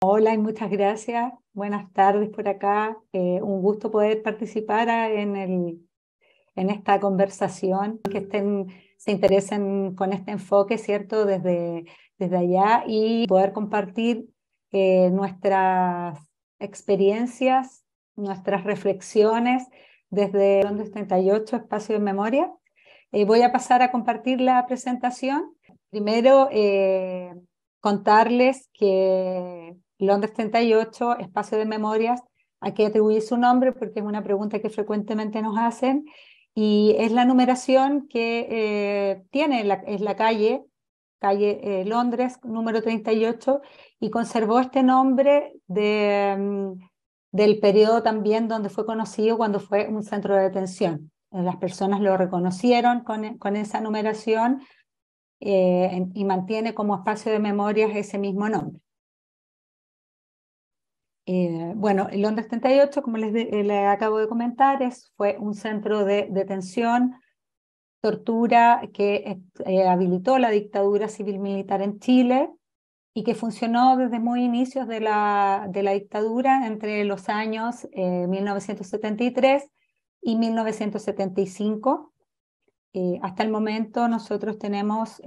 Hola y muchas gracias. Buenas tardes por acá. Un gusto poder participar en esta conversación, que se interesen con este enfoque, ¿cierto? Desde allá y poder compartir nuestras experiencias, nuestras reflexiones desde Londres 38, Espacio de Memoria. Voy a pasar a compartir la presentación. Primero, contarles que Londres 38, Espacio de Memorias, a qué atribuye su nombre, porque es una pregunta que frecuentemente nos hacen, y es la numeración que es la calle Londres, número 38, y conservó este nombre del periodo también donde fue conocido cuando fue un centro de detención. Las personas lo reconocieron con esa numeración y mantiene como espacio de memorias ese mismo nombre. Bueno, el Londres 38, como les acabo de comentar, fue un centro de detención, tortura que habilitó la dictadura civil-militar en Chile y que funcionó desde muy inicios de la dictadura entre los años 1973 y 1975. Hasta el momento nosotros tenemos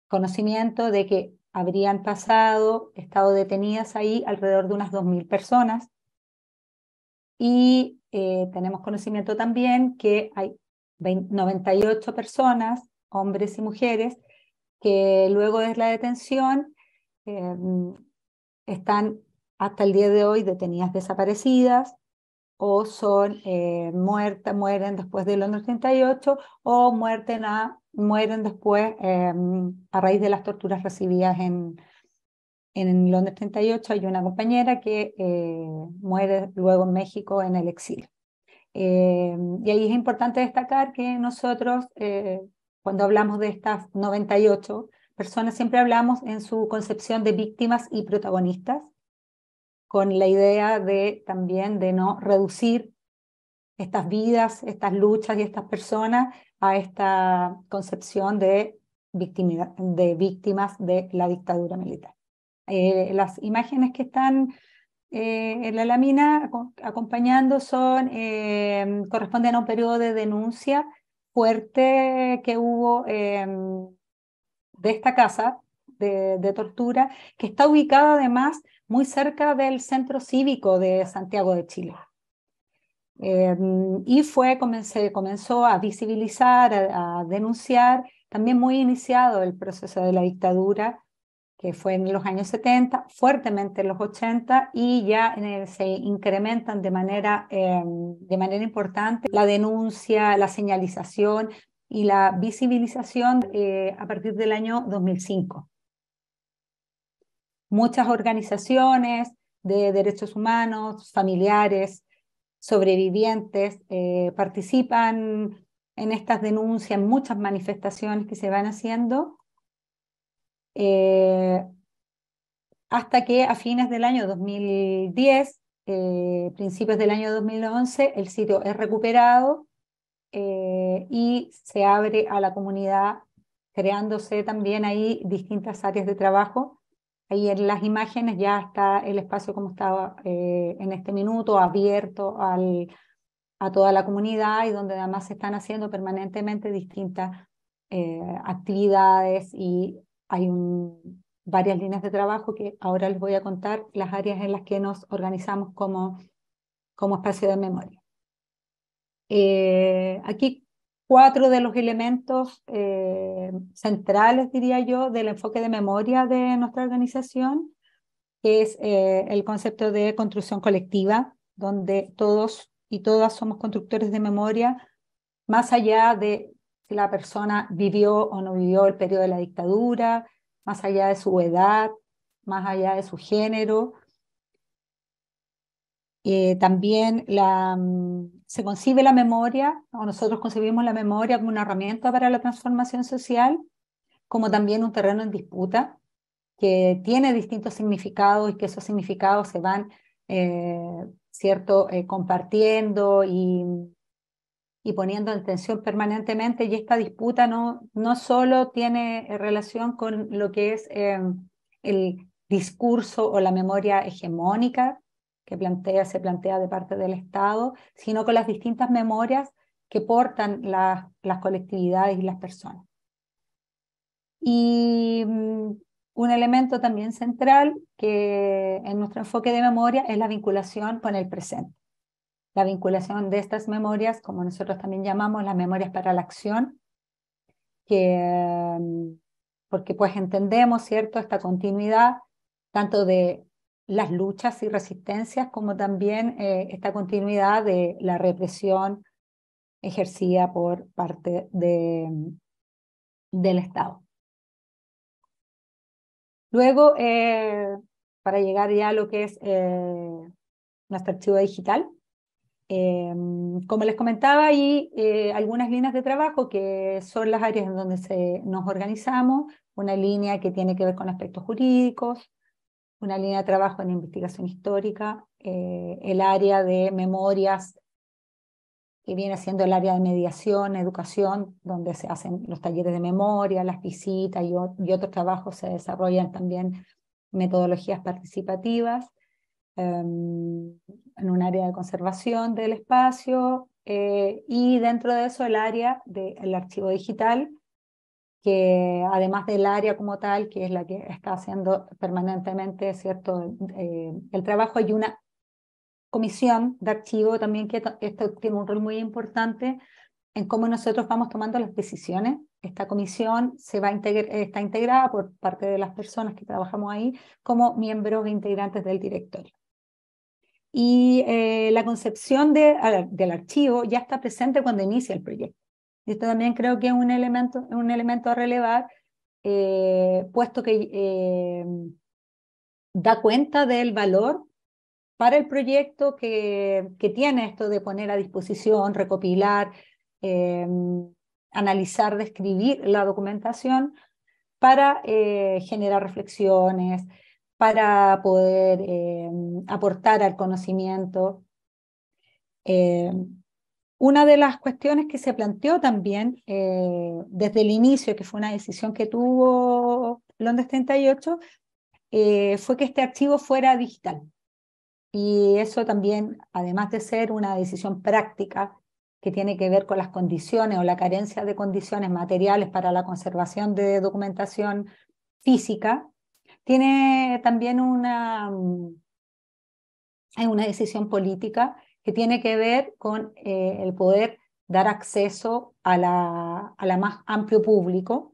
conocimiento de que habrían estado detenidas ahí alrededor de unas 2.000 personas y tenemos conocimiento también que hay 98 personas, hombres y mujeres, que luego de la detención eh, están hasta el día de hoy detenidas desaparecidas o mueren después del Londres 38 o mueren después a raíz de las torturas recibidas en Londres 38. Hay una compañera que muere luego en México en el exilio. Y ahí es importante destacar que nosotros, cuando hablamos de estas 98 personas, siempre hablamos en su concepción de víctimas y protagonistas, con la idea también de no reducir estas vidas, estas luchas y estas personas a esta concepción de víctimas de la dictadura militar. Las imágenes que están en la lámina acompañando corresponden a un periodo de denuncia fuerte que hubo de esta casa de tortura, que está ubicada además muy cerca del Centro Cívico de Santiago de Chile. Y se comenzó a visibilizar, a denunciar, también muy iniciado el proceso de la dictadura, que fue en los años 70, fuertemente en los 80, y ya se incrementan de manera importante la denuncia, la señalización y la visibilización a partir del año 2005. Muchas organizaciones de derechos humanos, familiares, sobrevivientes, participan en estas denuncias, en muchas manifestaciones que se van haciendo, eh, hasta que a fines del año 2010, principios del año 2011, el sitio es recuperado y se abre a la comunidad, creándose también ahí distintas áreas de trabajo. Ahí en las imágenes ya está el espacio como estaba en este minuto, abierto a toda la comunidad y donde además se están haciendo permanentemente distintas actividades y hay varias líneas de trabajo que ahora les voy a contar las áreas en las que nos organizamos como espacio de memoria. Aquí 4 de los elementos centrales, diría yo, del enfoque de memoria de nuestra organización, que es el concepto de construcción colectiva, donde todos y todas somos constructores de memoria, más allá de si la persona vivió o no vivió el periodo de la dictadura, más allá de su edad, más allá de su género. También se concibe la memoria, o nosotros concebimos la memoria como una herramienta para la transformación social, como también un terreno en disputa, que tiene distintos significados y que esos significados se van, compartiendo y poniendo en tensión permanentemente, y esta disputa no solo tiene relación con lo que es discurso o la memoria hegemónica que se plantea de parte del Estado, sino con las distintas memorias que portan las colectividades y las personas. Y un elemento también central que en nuestro enfoque de memoria es la vinculación con el presente. La vinculación de estas memorias, como nosotros también llamamos las memorias para la acción, porque pues entendemos, ¿cierto?, esta continuidad tanto de las luchas y resistencias como también esta continuidad de la represión ejercida por parte del Estado. Luego, para llegar ya a lo que es nuestro archivo digital, como les comentaba, hay algunas líneas de trabajo que son las áreas en donde nos organizamos, una línea que tiene que ver con aspectos jurídicos, una línea de trabajo en investigación histórica, el área de memorias, que viene siendo el área de mediación, educación, donde se hacen los talleres de memoria, las visitas y otros trabajos, se desarrollan también metodologías participativas, en un área de conservación del espacio, y dentro de eso el área del archivo digital, que además del área como tal, que es la que está haciendo permanentemente, ¿cierto?, el trabajo, hay una comisión de archivo también que esto tiene un rol muy importante en cómo nosotros vamos tomando las decisiones. Esta comisión está integrada por parte de las personas que trabajamos ahí como miembros e integrantes del directorio. Y la concepción del archivo ya está presente cuando inicia el proyecto. Y esto también creo que es un elemento a relevar, puesto que da cuenta del valor para el proyecto que tiene esto de poner a disposición, recopilar, analizar, describir la documentación para generar reflexiones, para poder aportar al conocimiento. Una de las cuestiones que se planteó también desde el inicio, que fue una decisión que tuvo Londres 38, fue que este archivo fuera digital. Y eso también, además de ser una decisión práctica que tiene que ver con las condiciones o la carencia de condiciones materiales para la conservación de documentación física, tiene también una decisión política que tiene que ver con el poder dar acceso a la más amplio público,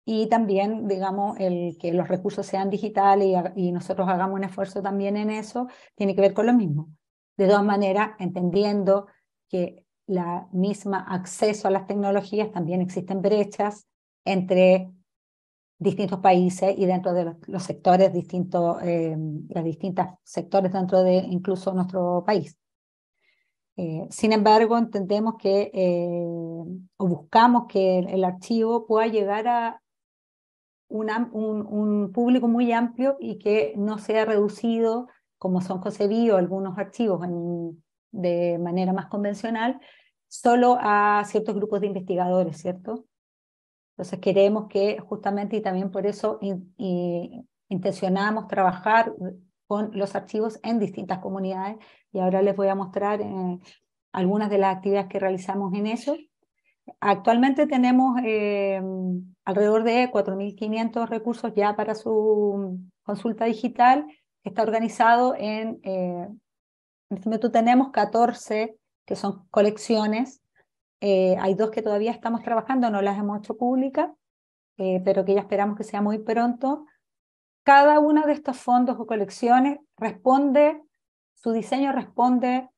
y también, digamos, el que los recursos sean digitales y nosotros hagamos un esfuerzo también en eso, tiene que ver con lo mismo. De todas maneras, entendiendo que la misma acceso a las tecnologías, también existen brechas entre distintos países y dentro de los sectores distintos, las distintas sectores dentro de incluso nuestro país. Sin embargo, entendemos que, o buscamos que el archivo pueda llegar a un público muy amplio y que no sea reducido, como son concebidos algunos archivos de manera más convencional, solo a ciertos grupos de investigadores, ¿cierto? Entonces queremos que justamente, y también por eso intencionamos trabajar con los archivos en distintas comunidades, y ahora les voy a mostrar algunas de las actividades que realizamos en eso. Actualmente tenemos alrededor de 4.500 recursos ya para su consulta digital, que está organizado en este momento tenemos 14 que son colecciones. Hay 2 que todavía estamos trabajando, no las hemos hecho públicas, pero que ya esperamos que sea muy pronto. Cada uno de estos fondos o colecciones su diseño responde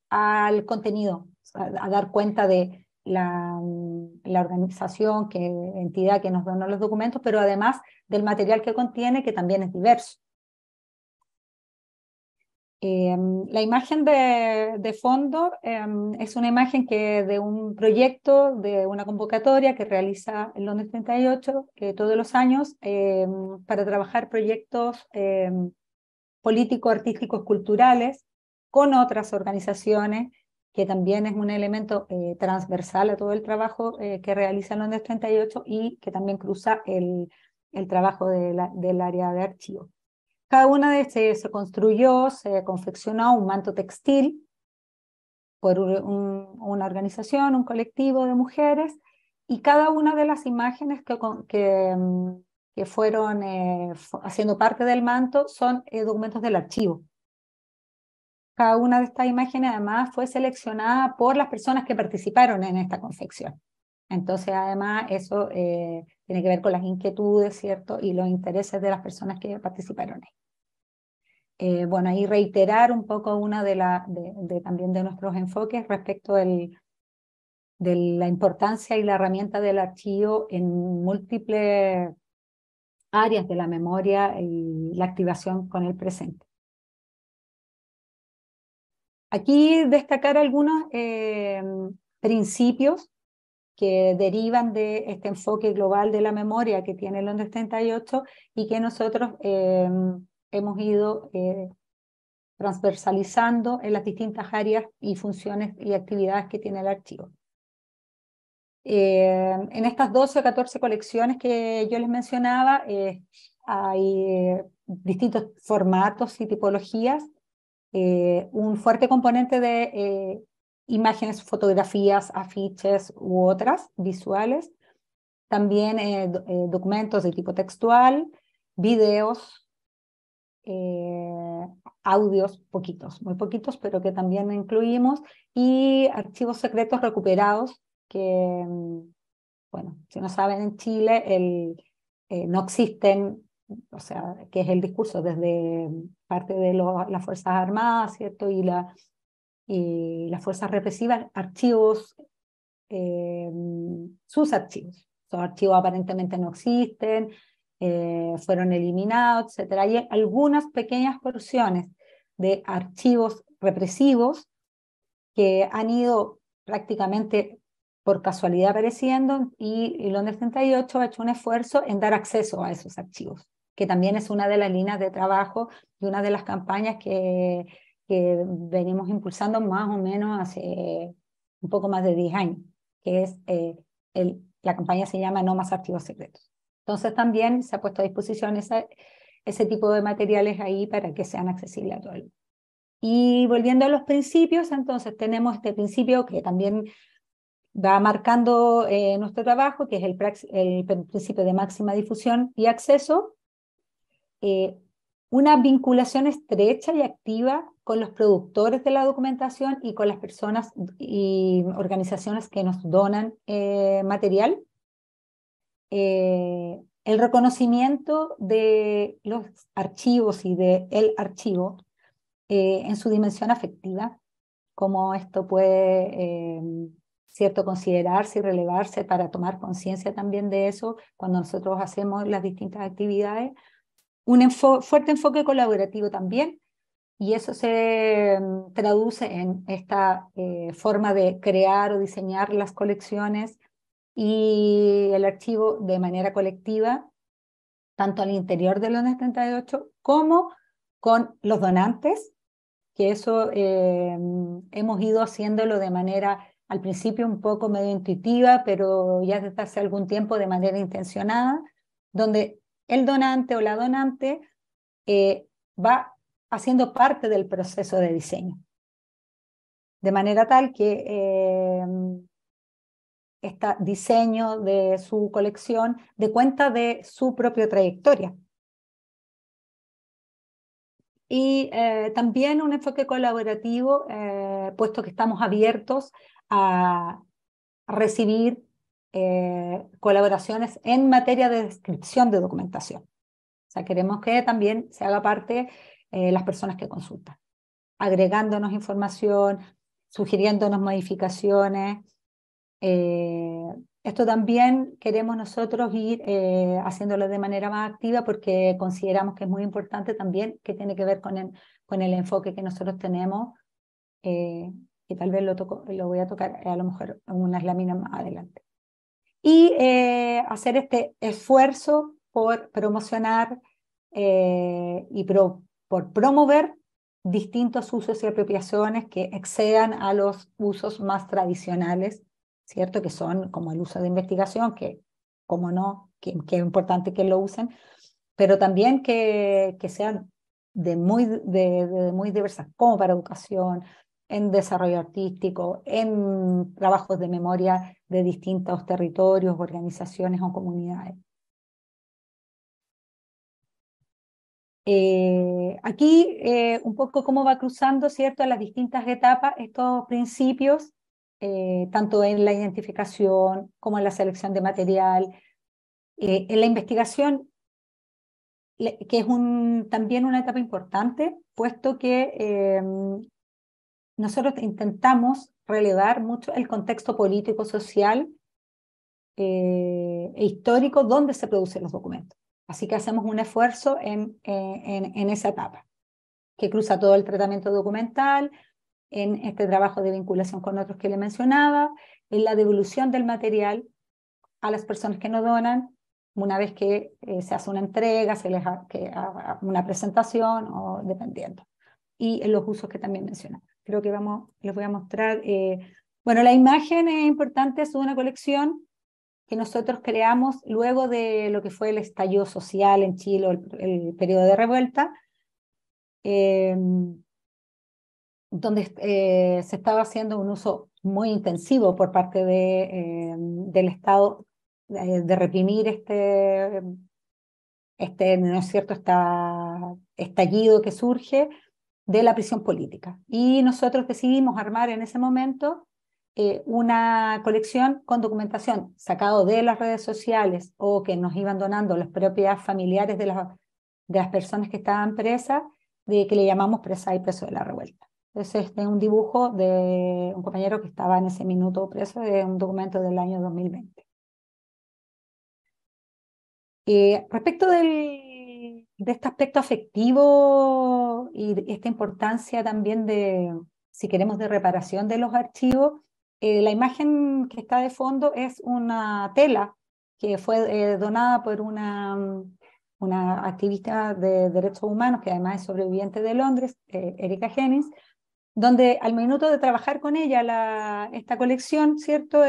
al contenido, a dar cuenta de la organización, entidad que nos donó los documentos, pero además del material que contiene, que también es diverso. La imagen de fondo es una imagen de un proyecto, de una convocatoria que realiza el Londres 38 todos los años para trabajar proyectos políticos, artísticos, culturales con otras organizaciones, que también es un elemento transversal a todo el trabajo que realiza el Londres 38 y que también cruza el trabajo del área de archivo. Cada una de se construyó, se confeccionó un manto textil por una organización, un colectivo de mujeres, y cada una de las imágenes que fueron haciendo parte del manto son documentos del archivo. Cada una de estas imágenes además fue seleccionada por las personas que participaron en esta confección. Entonces además eso tiene que ver con las inquietudes, ¿cierto? Y los intereses de las personas que participaron ahí. Bueno, ahí reiterar un poco una también de nuestros enfoques respecto de la importancia y la herramienta del archivo en múltiples áreas de la memoria y la activación con el presente. Aquí destacar algunos principios que derivan de este enfoque global de la memoria que tiene Londres 38 y que nosotros hemos ido transversalizando en las distintas áreas y funciones y actividades que tiene el archivo. En estas 12 o 14 colecciones que yo les mencionaba, hay distintos formatos y tipologías, un fuerte componente de imágenes, fotografías, afiches u otras visuales, también documentos de tipo textual, videos, audios, poquitos, muy poquitos, pero que también incluimos, y archivos secretos recuperados que, bueno, si no saben, en Chile no existen, o sea, que es el discurso desde parte de las Fuerzas Armadas, ¿cierto? Y las fuerzas represivas, archivos, sus archivos. Esos archivos aparentemente no existen, fueron eliminados, etc. Hay algunas pequeñas porciones de archivos represivos que han ido prácticamente por casualidad apareciendo, y Londres 38 ha hecho un esfuerzo en dar acceso a esos archivos, que también es una de las líneas de trabajo y una de las campañas que venimos impulsando más o menos hace un poco más de 10 años, que es la campaña se llama No Más Archivos Secretos. Entonces también se ha puesto a disposición ese tipo de materiales ahí para que sean accesibles a todo el mundo. Y volviendo a los principios, entonces tenemos este principio que también va marcando nuestro trabajo, que es el principio de máxima difusión y acceso, una vinculación estrecha y activa con los productores de la documentación y con las personas y organizaciones que nos donan material, el reconocimiento de los archivos y del archivo en su dimensión afectiva, cómo esto puede, cierto, considerarse y relevarse para tomar conciencia también de eso cuando nosotros hacemos las distintas actividades. Un fuerte enfoque colaborativo también, y eso se traduce en esta forma de crear o diseñar las colecciones y el archivo de manera colectiva, tanto al interior de Londres 38 como con los donantes, que eso hemos ido haciéndolo de manera, al principio un poco medio intuitiva, pero ya desde hace algún tiempo de manera intencionada, donde el donante o la donante va haciendo parte del proceso de diseño. De manera tal que este diseño de su colección dé cuenta de su propia trayectoria. Y también un enfoque colaborativo, puesto que estamos abiertos a recibir colaboraciones en materia de descripción de documentación. O sea, queremos que también se haga parte las personas que consultan, agregándonos información, sugiriéndonos modificaciones. Esto también queremos nosotros ir haciéndolo de manera más activa, porque consideramos que es muy importante también, que tiene que ver con el enfoque que nosotros tenemos, que tal vez lo voy a tocar a lo mejor en unas láminas más adelante. Y hacer este esfuerzo por promocionar y por promover distintos usos y apropiaciones que excedan a los usos más tradicionales, ¿cierto? Que son como el uso de investigación, que como no, que es importante que lo usen, pero también que sean de muy diversas, como para educación, en desarrollo artístico, en trabajos de memoria de distintos territorios, organizaciones o comunidades. Aquí un poco cómo va cruzando, ¿cierto?, las distintas etapas, estos principios, tanto en la identificación como en la selección de material, en la investigación, que es también una etapa importante, puesto que nosotros intentamos relevar mucho el contexto político, social e histórico donde se producen los documentos. Así que hacemos un esfuerzo en esa etapa, que cruza todo el tratamiento documental, en este trabajo de vinculación con otros que le mencionaba, en la devolución del material a las personas que nos donan, una vez que se hace una entrega, se les haga una presentación o dependiendo. Y en los usos que también mencionaba. Creo que les voy a mostrar. Bueno, la imagen es importante, es una colección que nosotros creamos luego de lo que fue el estallido social en Chile, el periodo de revuelta, donde se estaba haciendo un uso muy intensivo por parte del Estado de reprimir ¿no es cierto?, estallido que surge de la prisión política. Y nosotros decidimos armar en ese momento una colección con documentación sacado de las redes sociales o que nos iban donando los propios familiares de las personas que estaban presas, que le llamamos Presa y Preso de la Revuelta. Entonces, este es un dibujo de un compañero que estaba en ese minuto preso, de un documento del año 2020. Respecto de este aspecto afectivo y de esta importancia también si queremos, de reparación de los archivos, la imagen que está de fondo es una tela que fue donada por una activista de derechos humanos, que además es sobreviviente de Londres, Erika Jennings, donde al minuto de trabajar con ella esta colección, ¿cierto?,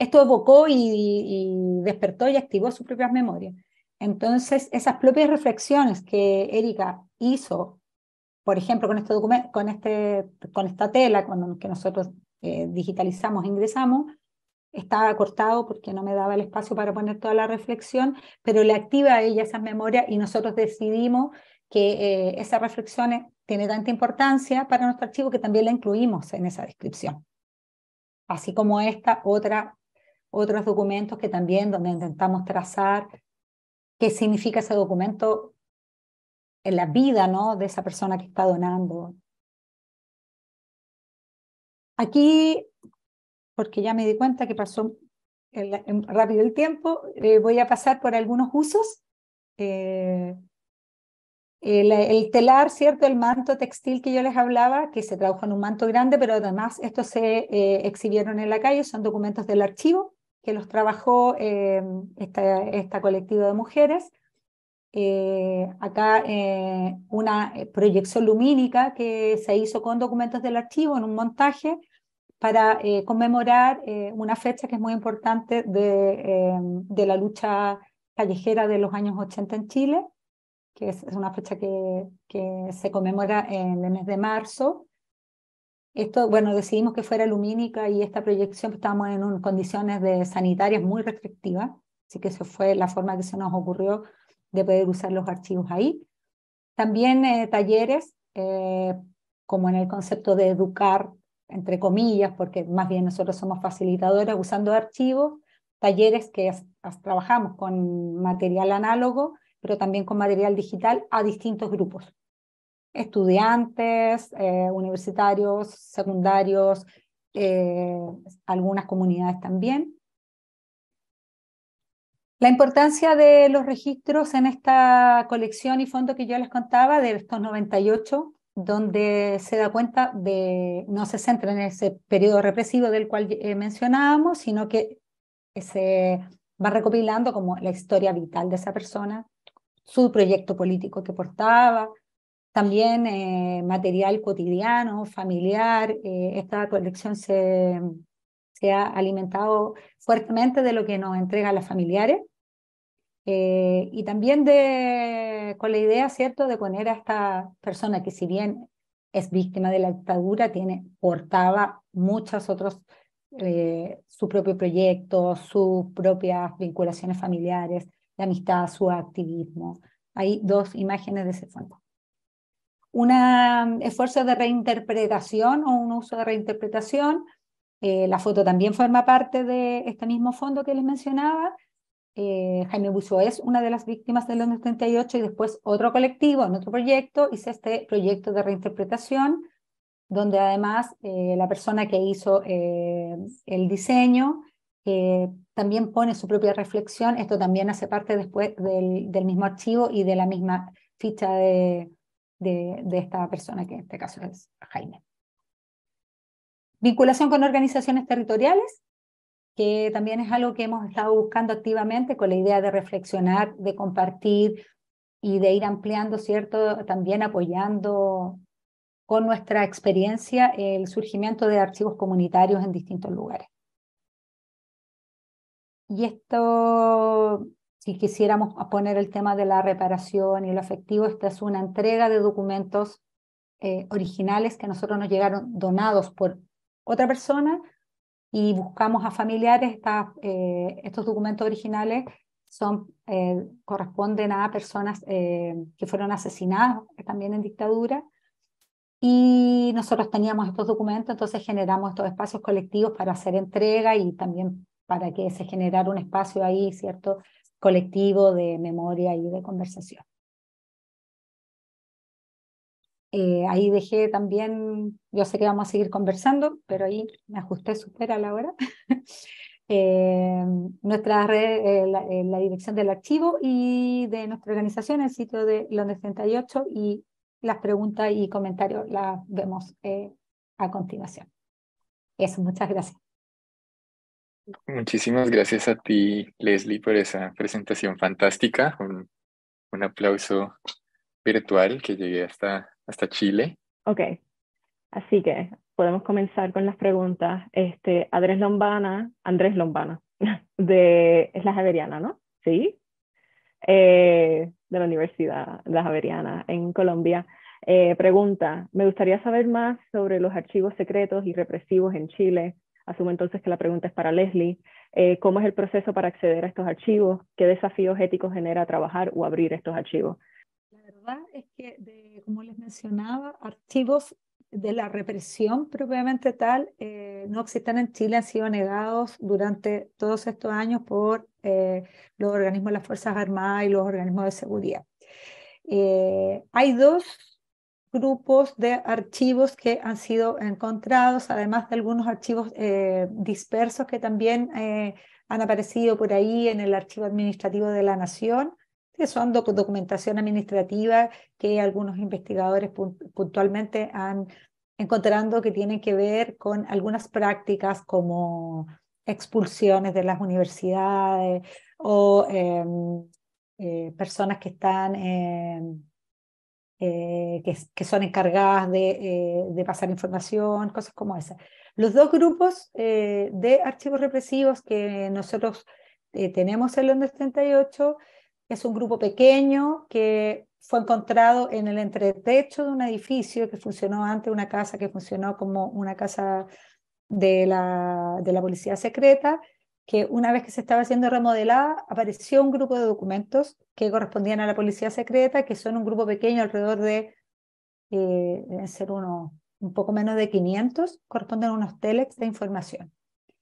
esto evocó y despertó y activó sus propias memorias. Entonces, esas propias reflexiones que Erika hizo, por ejemplo, con este documento, con esta tela que nosotros digitalizamos, ingresamos, estaba cortado porque no me daba el espacio para poner toda la reflexión, pero le activa a ella esas memorias y nosotros decidimos que esas reflexiones tienen tanta importancia para nuestro archivo que también la incluimos en esa descripción. Así como otros documentos que también, donde intentamos trazar qué significa ese documento en la vida, ¿no?, de esa persona que está donando. Aquí, porque ya me di cuenta que pasó rápido el tiempo, voy a pasar por algunos usos. El telar, ¿cierto?, el manto textil que yo les hablaba, que se tradujo en un manto grande, pero además estos se exhibieron en la calle, son documentos del archivo, que los trabajó esta colectiva de mujeres. Acá una proyección lumínica que se hizo con documentos del archivo en un montaje para conmemorar una fecha que es muy importante de la lucha callejera de los años 80 en Chile, que es una fecha que se conmemora en el mes de marzo. Esto, bueno, decidimos que fuera lumínica y esta proyección, estábamos en condiciones sanitarias muy restrictivas, así que eso fue la forma que se nos ocurrió de poder usar los archivos ahí. También talleres, como en el concepto de educar, entre comillas, porque más bien nosotros somos facilitadores usando archivos, talleres que trabajamos con material análogo, pero también con material digital a distintos grupos. Estudiantes, universitarios, secundarios, algunas comunidades también. La importancia de los registros en esta colección y fondo que yo les contaba, de estos 98, donde se da cuenta no se centra en ese periodo represivo del cual mencionábamos, sino que se va recopilando como la historia vital de esa persona, su proyecto político que portaba, también material cotidiano, familiar. Esta colección se ha alimentado fuertemente de lo que nos entregan las familiares y también con la idea, ¿cierto?, de poner a esta persona que si bien es víctima de la dictadura, portaba muchos otros, su propio proyecto, sus propias vinculaciones familiares, de amistad, su activismo. Hay dos imágenes de ese fondo. Un esfuerzo de reinterpretación o un uso de reinterpretación. La foto también forma parte de este mismo fondo que les mencionaba. Jaime Busso es una de las víctimas del 38 y después otro colectivo en otro proyecto hizo este proyecto de reinterpretación, donde además la persona que hizo el diseño también pone su propia reflexión. Esto también hace parte después del mismo archivo y de la misma ficha de esta persona, que en este caso es Jaime. Vinculación con organizaciones territoriales, que también es algo que hemos estado buscando activamente con la idea de reflexionar, de compartir y de ir ampliando, ¿cierto? También apoyando con nuestra experiencia el surgimiento de archivos comunitarios en distintos lugares. Y esto, si quisiéramos poner el tema de la reparación y lo afectivo, esta es una entrega de documentos originales que a nosotros nos llegaron donados por otra persona, y buscamos a familiares. Estos documentos originales corresponden a personas que fueron asesinadas también en dictadura, y nosotros teníamos estos documentos, entonces generamos estos espacios colectivos para hacer entrega y también para que se generara un espacio ahí, ¿cierto?, colectivo de memoria y de conversación. Ahí dejé también, yo sé que vamos a seguir conversando, pero ahí me ajusté súper a la hora. Nuestra red, la dirección del archivo y de nuestra organización, el sitio de Londres 38, y las preguntas y comentarios las vemos a continuación. Eso, muchas gracias. Muchísimas gracias a ti, Leslie, por esa presentación fantástica. Un aplauso virtual que llegué hasta Chile. Ok, así que podemos comenzar con las preguntas. Andrés Lombana, es la Javeriana, ¿no? Sí. De la Universidad La Javeriana en Colombia. Pregunta, me gustaría saber más sobre los archivos secretos y represivos en Chile. Asumo entonces que la pregunta es para Leslie. ¿Cómo es el proceso para acceder a estos archivos? ¿Qué desafíos éticos genera trabajar o abrir estos archivos? La verdad es que, como les mencionaba, archivos de la represión propiamente tal no existen en Chile, han sido negados durante todos estos años por los organismos de las Fuerzas Armadas y los organismos de seguridad. Hay dos grupos de archivos que han sido encontrados, además de algunos archivos dispersos que también han aparecido por ahí en el Archivo Administrativo de la Nación, que son documentación administrativa que algunos investigadores puntualmente han encontrado que tienen que ver con algunas prácticas como expulsiones de las universidades o personas que están que son encargadas de pasar información, cosas como esas. Los dos grupos de archivos represivos que nosotros tenemos en Londres 38 es un grupo pequeño que fue encontrado en el entretecho de un edificio que funcionó antes, una casa que funcionó como una casa de la policía secreta, que una vez que se estaba haciendo remodelada, apareció un grupo de documentos que correspondían a la policía secreta, que son un grupo pequeño, alrededor de, deben ser un poco menos de 500, corresponden a unos telex de información.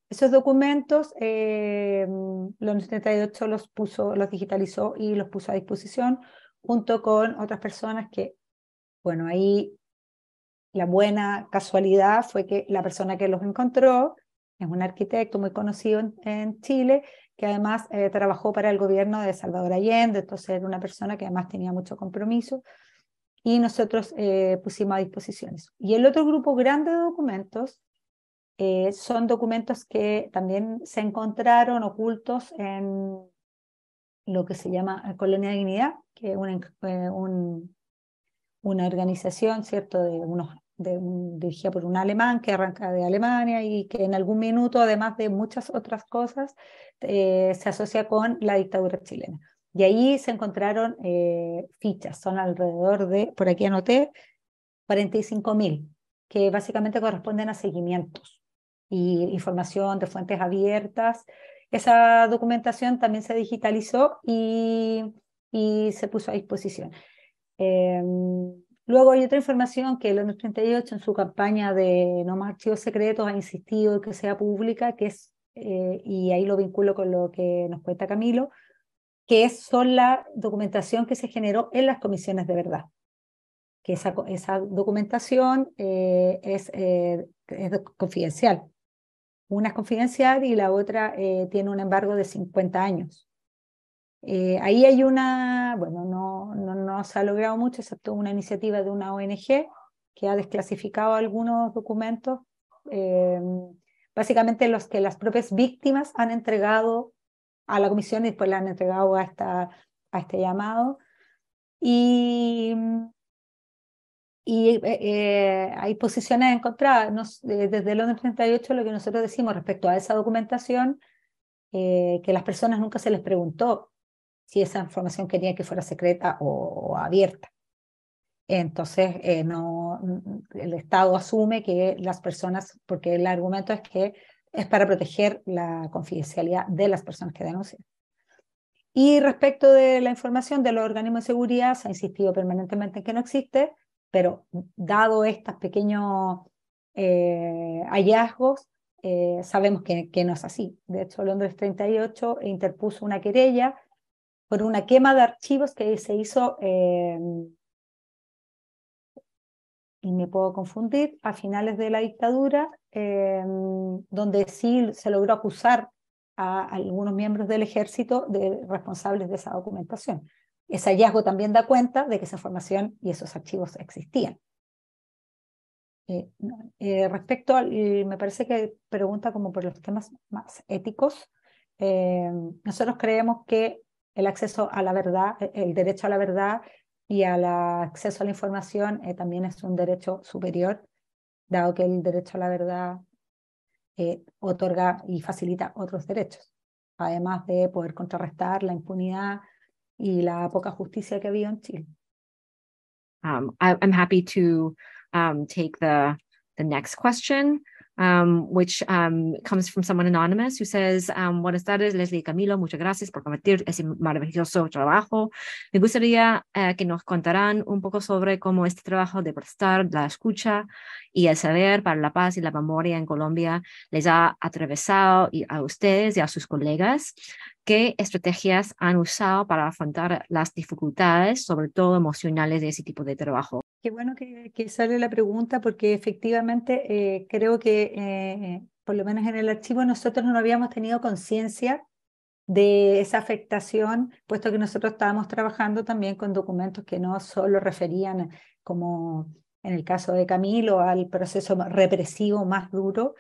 Esos documentos, los 78 los digitalizó y los puso a disposición, junto con otras personas que, bueno, ahí la buena casualidad fue que la persona que los encontró es un arquitecto muy conocido en Chile, que además trabajó para el gobierno de Salvador Allende, entonces era una persona que además tenía mucho compromiso, y nosotros pusimos a disposición eso. Y el otro grupo grande de documentos son documentos que también se encontraron ocultos en lo que se llama Colonia de Dignidad, que es una organización, ¿cierto?, dirigida por un alemán que arranca de Alemania y que en algún minuto, además de muchas otras cosas, se asocia con la dictadura chilena. Y ahí se encontraron fichas, son alrededor de, por aquí anoté, 45.000, que básicamente corresponden a seguimientos y información de fuentes abiertas. Esa documentación también se digitalizó y se puso a disposición. Luego hay otra información que el Londres 38 en su campaña de No más archivos secretos ha insistido en que sea pública, que es, y ahí lo vinculo con lo que nos cuenta Camilo, son la documentación que se generó en las comisiones de verdad, que esa documentación es confidencial. Una es confidencial y la otra tiene un embargo de 50 años. Ahí hay bueno, no se ha logrado mucho, excepto una iniciativa de una ONG que ha desclasificado algunos documentos, básicamente los que las propias víctimas han entregado a la comisión y después la han entregado a este llamado. Y hay posiciones encontradas. Desde el Londres 38 lo que nosotros decimos respecto a esa documentación, que las personas nunca se les preguntó si esa información quería que fuera secreta o abierta. Entonces, el Estado asume que las personas, porque el argumento es que es para proteger la confidencialidad de las personas que denuncian. Y respecto de la información de los organismos de seguridad, se ha insistido permanentemente en que no existe, pero dado estos pequeños hallazgos, sabemos que no es así. De hecho, Londres 38 interpuso una querella por una quema de archivos que se hizo, y me puedo confundir, a finales de la dictadura, donde sí se logró acusar a algunos miembros del ejército de responsables de esa documentación. Ese hallazgo también da cuenta de que esa información y esos archivos existían. Respecto me parece que pregunta como por los temas más éticos. Nosotros creemos que el acceso a la verdad, el derecho a la verdad y al acceso a la información también es un derecho superior, dado que el derecho a la verdad otorga y facilita otros derechos, además de poder contrarrestar la impunidad y la poca justicia que había en Chile. I'm happy to take the next question, which comes from someone anonymous who says, buenas tardes, Leslie y Camilo, muchas gracias por compartir ese maravilloso trabajo. Me gustaría que nos contaran un poco sobre cómo este trabajo de prestar la escucha y el saber para la paz y la memoria en Colombia les ha atravesado a ustedes y a sus colegas. ¿Qué estrategias han usado para afrontar las dificultades, sobre todo emocionales, de ese tipo de trabajo? Qué bueno que sale la pregunta, porque efectivamente creo que por lo menos en el archivo nosotros no habíamos tenido conciencia de esa afectación, puesto que nosotros estábamos trabajando también con documentos que no solo referían, como en el caso de Camilo, al proceso represivo más duro.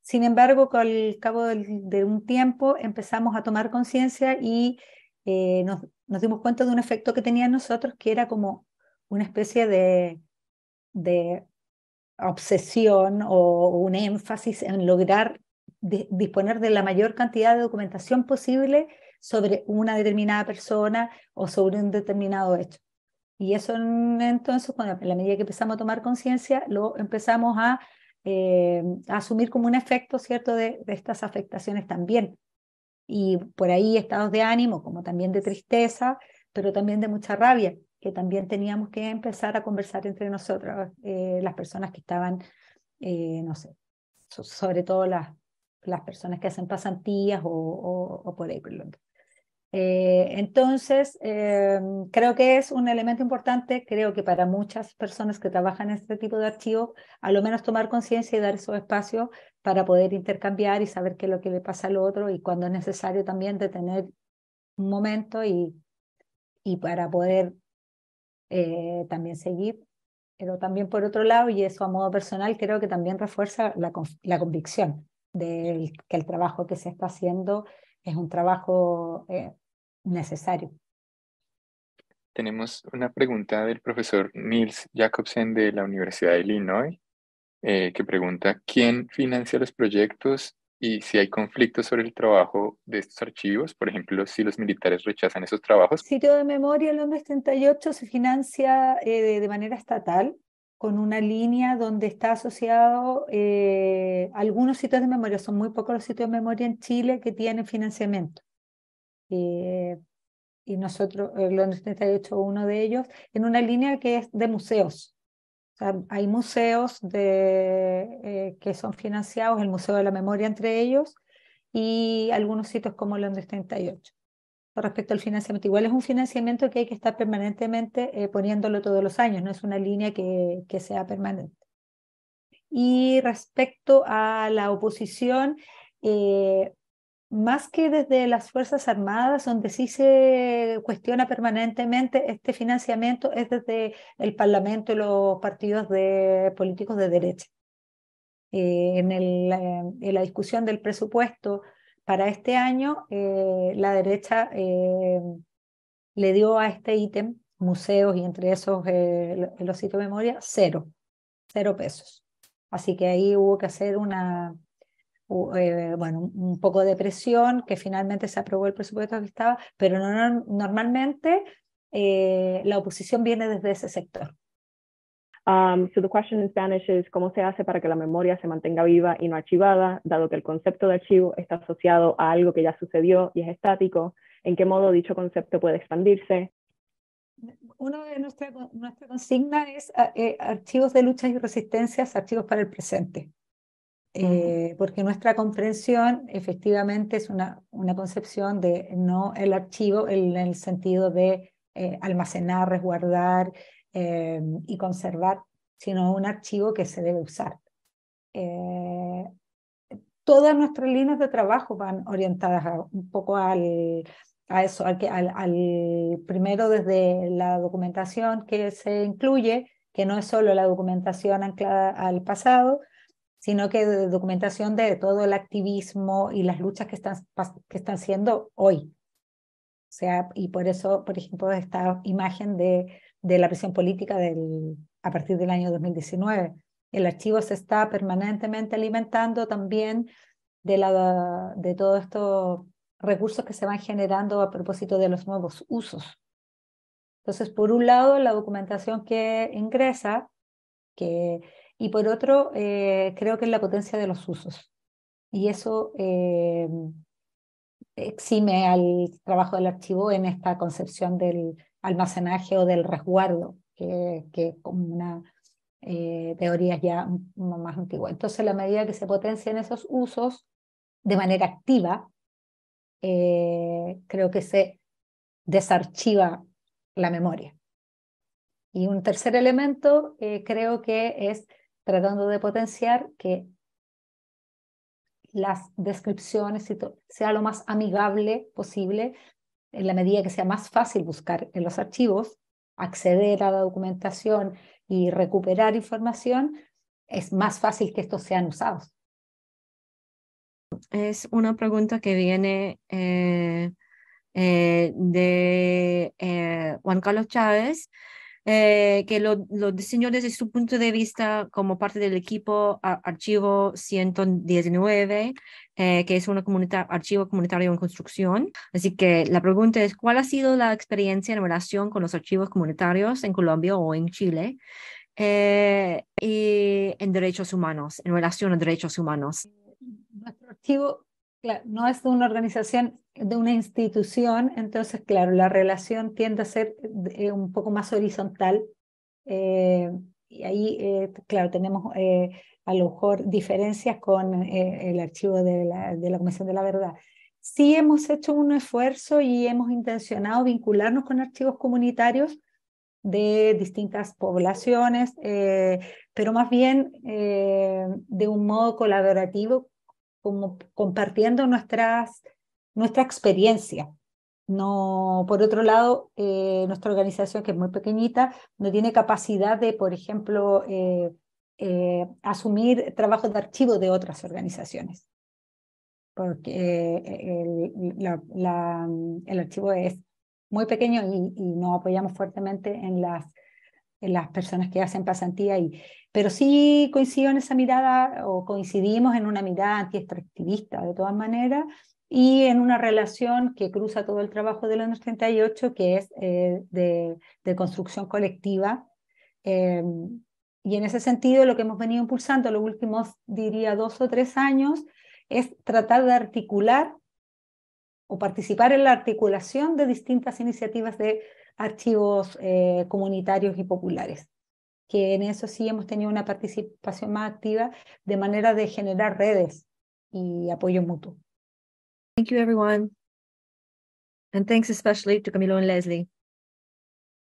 Sin embargo, con el cabo de un tiempo empezamos a tomar conciencia y nos dimos cuenta de un efecto que tenía en nosotros, que era como una especie de obsesión o un énfasis en lograr disponer de la mayor cantidad de documentación posible sobre una determinada persona o sobre un determinado hecho. Y eso entonces, cuando, en la medida que empezamos a tomar conciencia, lo empezamos a asumir como un efecto, ¿cierto?, de estas afectaciones también. Y por ahí estados de ánimo, como también de tristeza, pero también de mucha rabia, que también teníamos que empezar a conversar entre nosotros, las personas que estaban, no sé, sobre todo las personas que hacen pasantías o por ahí. Entonces, creo que es un elemento importante. Creo que para muchas personas que trabajan en este tipo de archivos, a lo menos tomar conciencia y dar esos espacios para poder intercambiar y saber qué es lo que le pasa al otro, y cuando es necesario también detener un momento y para poder también seguir. Pero también por otro lado, y eso a modo personal, creo que también refuerza la convicción de que el trabajo que se está haciendo es un trabajo necesario. Tenemos una pregunta del profesor Niels Jacobsen de la Universidad de Illinois, que pregunta: ¿quién financia los proyectos Y si hay conflictos sobre el trabajo de estos archivos, por ejemplo, si los militares rechazan esos trabajos. El sitio de memoria Londres 38 se financia de manera estatal con una línea donde está asociado algunos sitios de memoria. Son muy pocos los sitios de memoria en Chile que tienen financiamiento. Y nosotros, Londres 38, uno de ellos, en una línea que es de museos. O sea, hay museos que son financiados, el Museo de la Memoria entre ellos, y algunos sitios como Londres 38. Con respecto al financiamiento, igual es un financiamiento que hay que estar permanentemente poniéndolo todos los años, no es una línea que sea permanente. Y respecto a la oposición, más que desde las Fuerzas Armadas, donde sí se cuestiona permanentemente este financiamiento, es desde el Parlamento y los partidos políticos de derecha. En la discusión del presupuesto para este año, la derecha le dio a este ítem, museos y entre esos los sitios de memoria, cero pesos. Así que ahí hubo que hacer bueno, un poco de presión, que finalmente se aprobó el presupuesto que estaba, pero normalmente la oposición viene desde ese sector. So the question in Spanish is, ¿cómo se hace para que la memoria se mantenga viva y no archivada, dado que el concepto de archivo está asociado a algo que ya sucedió y es estático? ¿En qué modo dicho concepto puede expandirse? Una de nuestra consigna es archivos de luchas y resistencias, archivos para el presente. Porque nuestra comprensión efectivamente es una concepción de no el archivo en el sentido de almacenar, resguardar y conservar, sino un archivo que se debe usar. Todas nuestras líneas de trabajo van orientadas un poco a eso, primero desde la documentación que se incluye, que no es solo la documentación anclada al pasado, sino que de documentación de todo el activismo y las luchas que están siendo hoy. O sea, y por eso, por ejemplo, esta imagen de la presión política a partir del año 2019. El archivo se está permanentemente alimentando también de todos estos recursos que se van generando a propósito de los nuevos usos. Entonces, por un lado, la documentación que ingresa, y por otro, creo que es la potencia de los usos. Y eso exime al trabajo del archivo en esta concepción del almacenaje o del resguardo, que como una teoría ya más antigua. Entonces, a la medida que se potencian esos usos de manera activa, creo que se desarchiva la memoria. Y un tercer elemento creo que es tratando de potenciar que las descripciones sea lo más amigable posible, en la medida que sea más fácil buscar en los archivos, acceder a la documentación y recuperar información, es más fácil que estos sean usados. Es una pregunta que viene de Juan Carlos Chávez, que lo diseñó desde su punto de vista como parte del equipo Archivo 119, que es un archivo comunitario en construcción. Así que la pregunta es, ¿cuál ha sido la experiencia en relación con los archivos comunitarios en Colombia o en Chile y en derechos humanos, en relación a derechos humanos? Nuestro archivo, claro, no es de una organización, de una institución, entonces, claro, la relación tiende a ser un poco más horizontal. Y ahí, claro, tenemos a lo mejor diferencias con el archivo de la Comisión de la Verdad. Sí hemos hecho un esfuerzo y hemos intencionado vincularnos con archivos comunitarios de distintas poblaciones, pero más bien de un modo colaborativo, como compartiendo nuestra experiencia. No, por otro lado, nuestra organización, que es muy pequeñita, no tiene capacidad de, por ejemplo, asumir trabajos de archivo de otras organizaciones, porque el archivo es muy pequeño y nos apoyamos fuertemente en las las personas que hacen pasantía ahí. Pero sí coincido en esa mirada, o coincidimos en una mirada anti-extractivista de todas maneras, y en una relación que cruza todo el trabajo de Londres 38, que es de construcción colectiva. Y en ese sentido, lo que hemos venido impulsando los últimos, diría, 2 o 3 años, es tratar de articular o participar en la articulación de distintas iniciativas de archivos comunitarios y populares, que en eso sí hemos tenido una participación más activa, de manera de generar redes y apoyo mutuo. Thank you, everyone. And thanks especially to Camilo and Leslie.